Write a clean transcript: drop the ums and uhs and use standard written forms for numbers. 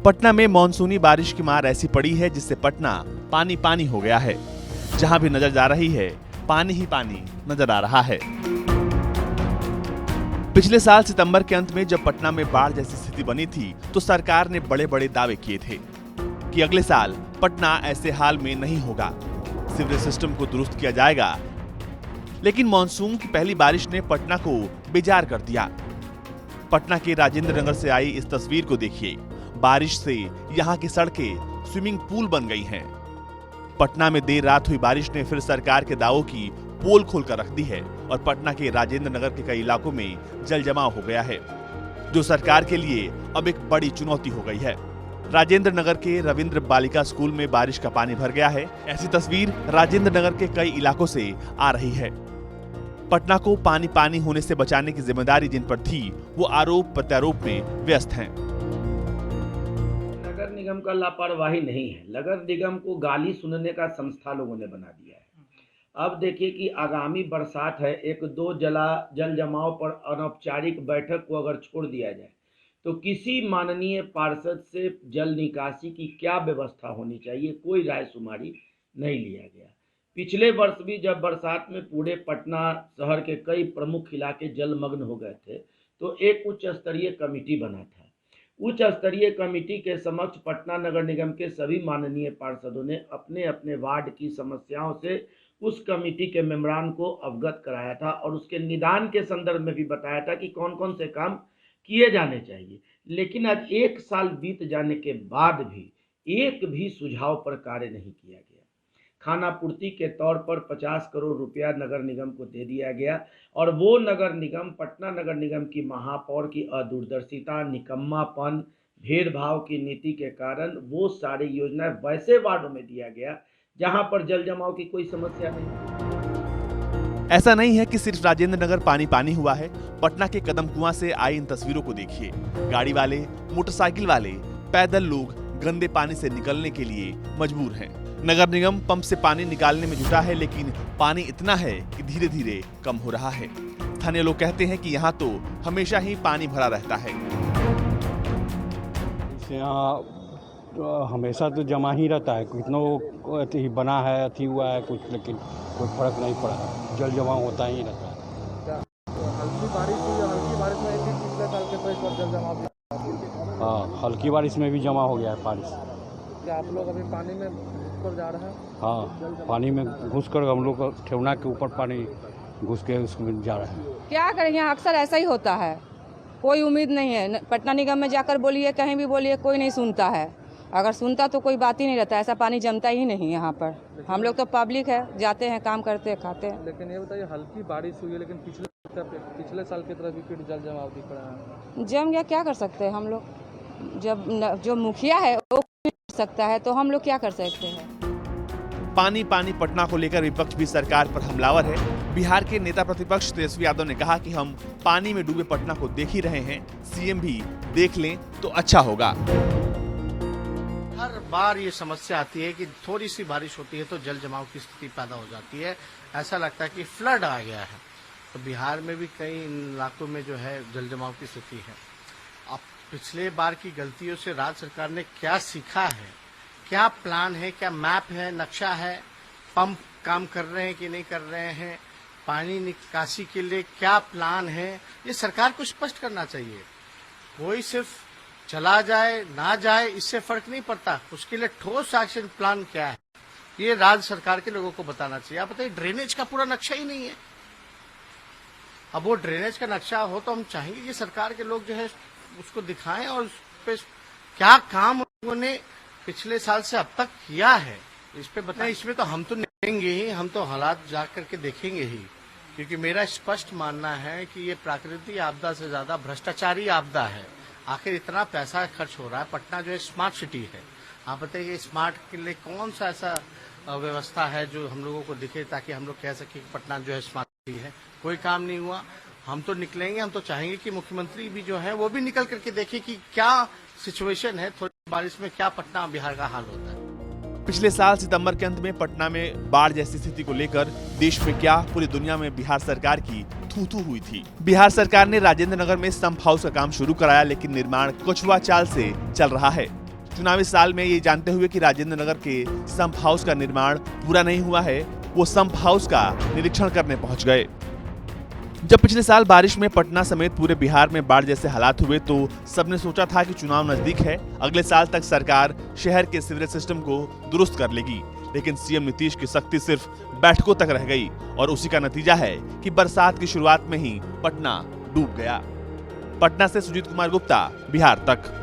पटना में मानसूनी बारिश की मार ऐसी पड़ी है जिससे पटना पानी पानी हो गया है। जहां भी नजर जा रही है पानी ही पानी नजर आ रहा है। पिछले साल सितंबर के अंत में जब पटना में बाढ़ जैसी स्थिति बनी थी तो सरकार ने बड़े बड़े दावे किए थे कि अगले साल पटना ऐसे हाल में नहीं होगा, सीवरेज सिस्टम को दुरुस्त किया जाएगा। लेकिन मानसून की पहली बारिश ने पटना को बेजार कर दिया। पटना के राजेंद्र नगर से आई इस तस्वीर को देखिए। बारिश से यहाँ की सड़कें स्विमिंग पूल बन गई हैं। पटना में देर रात हुई बारिश ने फिर सरकार के दावों की पोल खोलकर रख दी है और पटना के राजेंद्र नगर के कई इलाकों में जल जमाव हो गया है, जो सरकार के लिए अब एक बड़ी चुनौती हो गई है। राजेंद्र नगर के रविंद्र बालिका स्कूल में बारिश का पानी भर गया है। ऐसी तस्वीर राजेंद्र नगर के कई इलाकों से आ रही है। पटना को पानी पानी होने से बचाने की जिम्मेदारी जिन पर थी वो आरोप प्रत्यारोप में व्यस्त हैं। नगर निगम का लापरवाही नहीं है, नगर निगम को गाली सुनने का संस्था लोगों ने बना दिया है। अब देखिए कि आगामी बरसात है, एक दो जल जमाव पर अनौपचारिक बैठक को अगर छोड़ दिया जाए तो किसी माननीय पार्षद से जल निकासी की क्या व्यवस्था होनी चाहिए, कोई राय शुमारी नहीं लिया गया। पिछले वर्ष भी जब बरसात में पूरे पटना शहर के कई प्रमुख इलाके जलमग्न हो गए थे तो एक उच्च स्तरीय कमेटी बना था। उच्च स्तरीय कमेटी के समक्ष पटना नगर निगम के सभी माननीय पार्षदों ने अपने अपने वार्ड की समस्याओं से उस कमेटी के मेंबरान को अवगत कराया था और उसके निदान के संदर्भ में भी बताया था कि कौन कौन से काम किए जाने चाहिए। लेकिन आज एक साल बीत जाने के बाद भी एक भी सुझाव पर कार्य नहीं किया गया। खानापूर्ति के तौर पर 50 करोड़ रुपया नगर निगम को दे दिया गया और वो नगर निगम, पटना नगर निगम की महापौर की अदूरदर्शिता, निकम्मापन, भेदभाव की नीति के कारण वो सारी योजनाएं वैसे वार्डों में दिया गया जहां पर जल जमाव की कोई समस्या नहीं। ऐसा नहीं है कि सिर्फ राजेंद्र नगर पानी पानी हुआ है। पटना के कदम कुआं से आई इन तस्वीरों को देखिए। गाड़ी वाले, मोटरसाइकिल वाले, पैदल लोग गंदे पानी से निकलने के लिए मजबूर हैं। नगर निगम पंप से पानी निकालने में जुटा है, लेकिन पानी इतना है कि धीरे धीरे कम हो रहा है। स्थानीय लोग कहते हैं कि यहाँ तो हमेशा ही पानी भरा रहता है। यहाँ तो हमेशा तो जमा ही रहता है, कितनों अति बना है, अति हुआ है कुछ, लेकिन कोई फर्क नहीं पड़ा। जल जमाव होता ही रहता है। हल्की बारिश हुई, हल्की बारिश में एक पिछले साल के तो इस बार जल जमाव। हाँ, हल्की बारिश में भी जमा हो गया है बारिश। क्या आप लोग अभी पानी में घुस जा रहे हैं? हाँ, पानी में घुस कर हम लोग ठेवना के ऊपर पानी घुस के उसमें जा रहे हैं। क्या करें, यहाँ अक्सर ऐसा ही होता है, कोई उम्मीद नहीं है। पटना निगम में जाकर बोलिए, कहीं भी बोलिए, कोई नहीं सुनता है। अगर सुनता तो कोई बात ही नहीं रहता, ऐसा पानी जमता ही नहीं यहाँ पर। हम लोग तो पब्लिक है, जाते हैं, काम करते हैं, खाते हैं। लेकिन ये बताइए, हल्की बारिश हुई है लेकिन पिछले साल की तरह भी फिर जल जमाव दिख रहा है। जम गया, क्या कर सकते हैं हम लोग। जब जो मुखिया है वो कर सकता है तो हम लोग क्या कर सकते हैं। पानी पानी पटना को लेकर विपक्ष भी सरकार पर हमलावर है। बिहार के नेता प्रतिपक्ष तेजस्वी यादव ने कहा कि हम पानी में डूबे पटना को देख ही रहे हैं, सीएम भी देख लें तो अच्छा होगा। हर बार ये समस्या आती है कि थोड़ी सी बारिश होती है तो जल जमाव की स्थिति पैदा हो जाती है। ऐसा लगता है कि फ्लड आ गया है। तो बिहार में भी कई इलाकों में जो है जल जमाव की स्थिति है। अब पिछले बार की गलतियों से राज्य सरकार ने क्या सीखा है, क्या प्लान है, क्या मैप है, नक्शा है, पंप काम कर रहे हैं कि नहीं कर रहे हैं, पानी निकासी के लिए क्या प्लान है, ये सरकार को स्पष्ट करना चाहिए। कोई सिर्फ चला जाए ना जाए इससे फर्क नहीं पड़ता, उसके लिए ठोस एक्शन प्लान क्या है ये राज्य सरकार के लोगों को बताना चाहिए। आप बताइए, ड्रेनेज का पूरा नक्शा ही नहीं है। अब वो ड्रेनेज का नक्शा हो तो हम चाहेंगे कि सरकार के लोग जो है उसको दिखाएं और उस पे क्या काम लोगों ने पिछले साल से अब तक किया है इस पे बताएं। इसमें तो हम तो देखेंगे ही, हम तो हालात जा करके देखेंगे ही, क्योंकि मेरा स्पष्ट मानना है कि ये प्राकृतिक आपदा से ज्यादा भ्रष्टाचारी आपदा है। आखिर इतना पैसा खर्च हो रहा है, पटना जो है स्मार्ट सिटी है। आप बताइए, स्मार्ट के लिए कौन सा ऐसा व्यवस्था है जो हम लोगों को दिखे ताकि हम लोग कह सके कि पटना जो है स्मार्ट सिटी है। कोई काम नहीं हुआ। हम तो निकलेंगे, हम तो चाहेंगे कि मुख्यमंत्री भी जो है वो भी निकल करके देखे कि क्या सिचुएशन है, थोड़ी बारिश में क्या पटना बिहार का हाल होता है। पिछले साल सितंबर के अंत में पटना में बाढ़ जैसी स्थिति को लेकर देश में क्या पूरी दुनिया में बिहार सरकार की थू-थू हुई थी। बिहार सरकार ने राजेंद्र नगर में संप हाउस का काम शुरू कराया, लेकिन निर्माण कछुआ चाल से चल रहा है। चुनावी साल में ये जानते हुए कि राजेंद्र नगर के संप हाउस का निर्माण पूरा नहीं हुआ है, वो संप हाउस का निरीक्षण करने पहुंच गए। जब पिछले साल बारिश में पटना समेत पूरे बिहार में बाढ़ जैसे हालात हुए तो सबने सोचा था कि चुनाव नजदीक है, अगले साल तक सरकार शहर के सीवरेज सिस्टम को दुरुस्त कर लेगी। लेकिन सीएम नीतीश की सख्ती सिर्फ बैठकों तक रह गई और उसी का नतीजा है कि बरसात की शुरुआत में ही पटना डूब गया। पटना से सुजीत कुमार गुप्ता, बिहार तक।